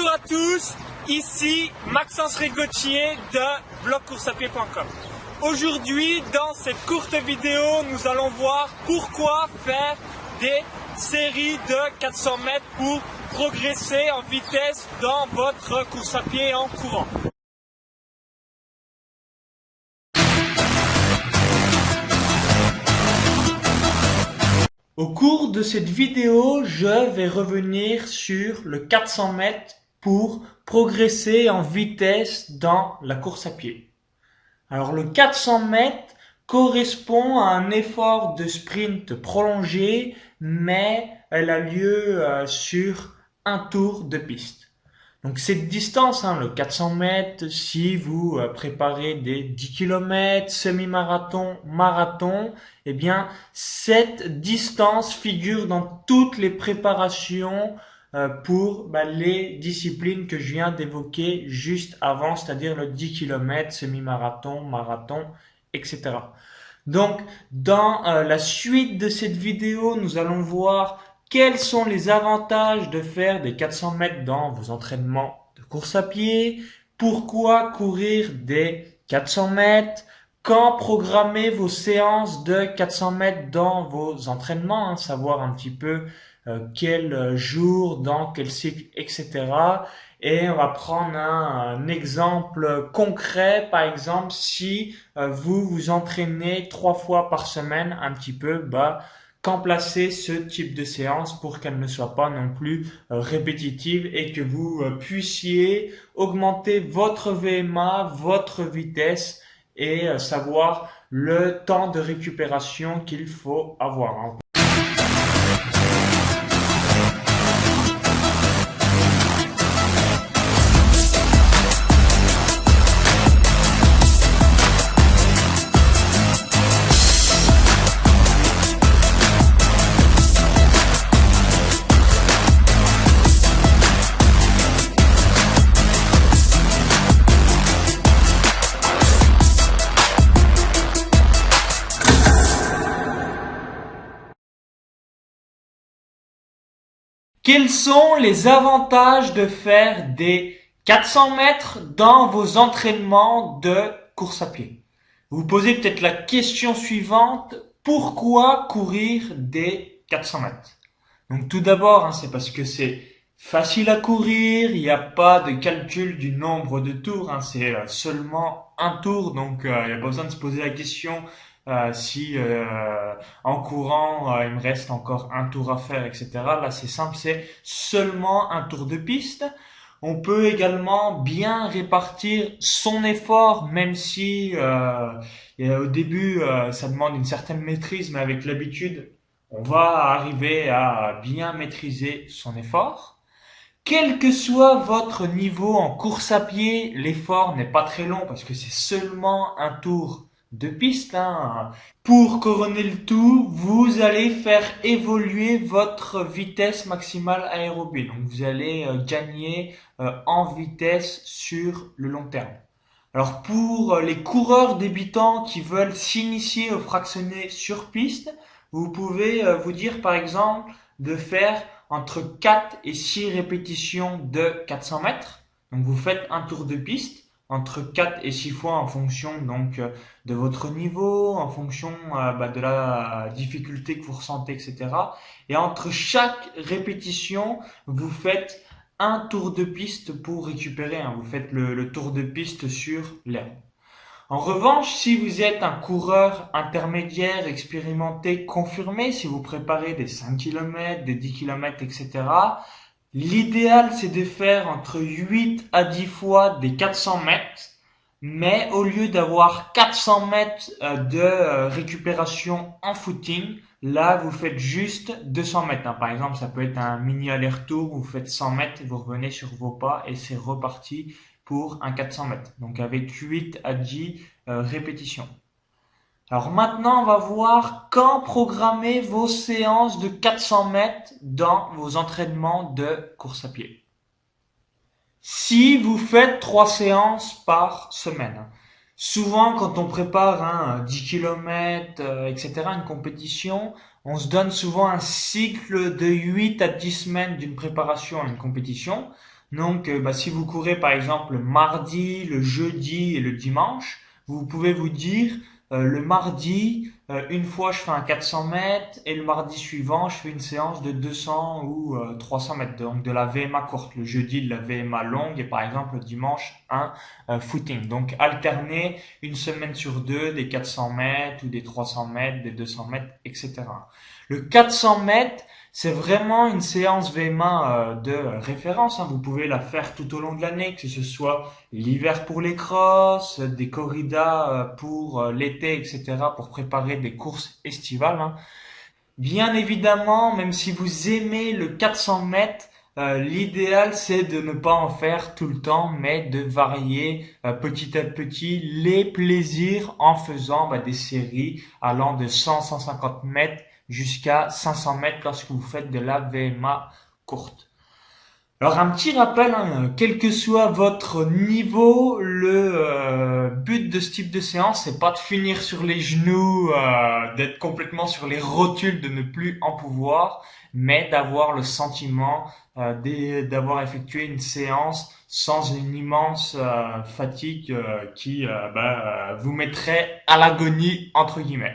Bonjour à tous, ici Maxence Rigotier de blogcoursapied.com. Aujourd'hui, dans cette courte vidéo, nous allons voir pourquoi faire des séries de 400 mètres pour progresser en vitesse dans votre course à pied en courant. Au cours de cette vidéo, je vais revenir sur le 400 mètres pour progresser en vitesse dans la course à pied. Alors le 400 mètres correspond à un effort de sprint prolongé, mais elle a lieu sur un tour de piste. Donc cette distance, le 400 mètres, si vous préparez des 10 km, semi-marathon, marathon, eh bien cette distance figure dans toutes les préparations pour les disciplines que je viens d'évoquer juste avant, c'est-à-dire le 10 km, semi-marathon, marathon, etc. Donc dans la suite de cette vidéo, nous allons voir quels sont les avantages de faire des 400 mètres dans vos entraînements de course à pied? Pourquoi courir des 400 mètres? Quand programmer vos séances de 400 mètres dans vos entraînements? Savoir un petit peu quel jour, dans quel cycle, etc. Et on va prendre un exemple concret. Par exemple, si vous vous entraînez 3 fois par semaine un petit peu, quand placer ce type de séance pour qu'elle ne soit pas non plus répétitive et que vous puissiez augmenter votre VMA, votre vitesse et savoir le temps de récupération qu'il faut avoir. Quels sont les avantages de faire des 400 mètres dans vos entraînements de course à pied? Vous posez peut-être la question suivante, pourquoi courir des 400 mètres? Donc tout d'abord, c'est parce que c'est facile à courir, il n'y a pas de calcul du nombre de tours, c'est seulement un tour, donc il n'y a pas besoin de se poser la question si en courant il me reste encore un tour à faire, etc. Là c'est simple, c'est seulement un tour de piste. On peut également bien répartir son effort, même si au début ça demande une certaine maîtrise, mais avec l'habitude on va arriver à bien maîtriser son effort. Quel que soit votre niveau en course à pied, l'effort n'est pas très long parce que c'est seulement un tour de piste. Pour couronner le tout, vous allez faire évoluer votre vitesse maximale aérobie. Donc vous allez gagner en vitesse sur le long terme. Alors pour les coureurs débutants qui veulent s'initier au fractionné sur piste, vous pouvez vous dire par exemple de faire entre 4 et 6 répétitions de 400 mètres. Donc vous faites un tour de piste entre 4 et 6 fois en fonction donc de votre niveau, en fonction de la difficulté que vous ressentez, etc. Et entre chaque répétition, vous faites un tour de piste pour récupérer. Vous faites le tour de piste sur l'herbe. En revanche, si vous êtes un coureur intermédiaire, expérimenté, confirmé, si vous préparez des 5 km, des 10 km, etc., l'idéal c'est de faire entre 8 à 10 fois des 400 mètres, mais au lieu d'avoir 400 mètres de récupération en footing, là vous faites juste 200 mètres. Par exemple, ça peut être un mini aller-retour, vous faites 100 mètres, vous revenez sur vos pas et c'est reparti pour un 400 mètres. Donc avec 8 à 10 répétitions. Alors maintenant, on va voir quand programmer vos séances de 400 mètres dans vos entraînements de course à pied. Si vous faites 3 séances par semaine, souvent quand on prépare un 10 km, etc., une compétition, on se donne souvent un cycle de 8 à 10 semaines d'une préparation à une compétition. Donc, si vous courez par exemple le mardi, le jeudi et le dimanche, vous pouvez vous dire le mardi, une fois je fais un 400 mètres et le mardi suivant je fais une séance de 200 ou 300 mètres, donc de la VMA courte. Le jeudi de la VMA longue et par exemple le dimanche un footing. Donc alterner une semaine sur deux des 400 mètres ou des 300 mètres, des 200 mètres, etc. Le 400 mètres, c'est vraiment une séance VMA de référence, hein. Vous pouvez la faire tout au long de l'année, que ce soit l'hiver pour les crosses, des corridas pour l'été, etc., pour préparer des courses estivales, hein. Bien évidemment, même si vous aimez le 400 mètres, l'idéal c'est de ne pas en faire tout le temps, mais de varier petit à petit les plaisirs en faisant des séries allant de 100-150 mètres jusqu'à 500 mètres lorsque vous faites de la VMA courte. Alors un petit rappel, hein, quel que soit votre niveau, le but de ce type de séance, c'est pas de finir sur les genoux, d'être complètement sur les rotules, de ne plus en pouvoir, mais d'avoir le sentiment d'avoir effectué une séance sans une immense fatigue qui vous mettrait à l'agonie entre guillemets.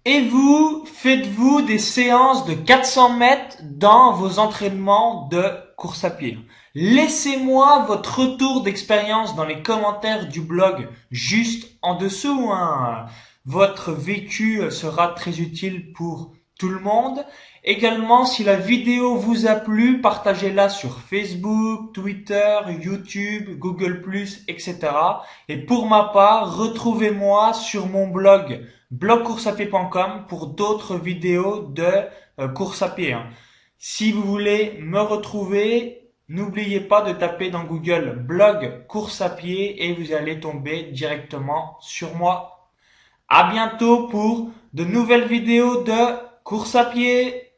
Et vous, faites-vous des séances de 400 mètres dans vos entraînements de course à pied? Laissez-moi votre retour d'expérience dans les commentaires du blog juste en dessous, hein. Votre vécu sera très utile pour tout le monde. Également, si la vidéo vous a plu, partagez-la sur Facebook, Twitter, YouTube, Google+, etc. Et pour ma part, retrouvez-moi sur mon blog blogcoursapied.com pour d'autres vidéos de course à pied, hein. Si vous voulez me retrouver, n'oubliez pas de taper dans Google blog course à pied et vous allez tomber directement sur moi. À bientôt pour de nouvelles vidéos de course à pied.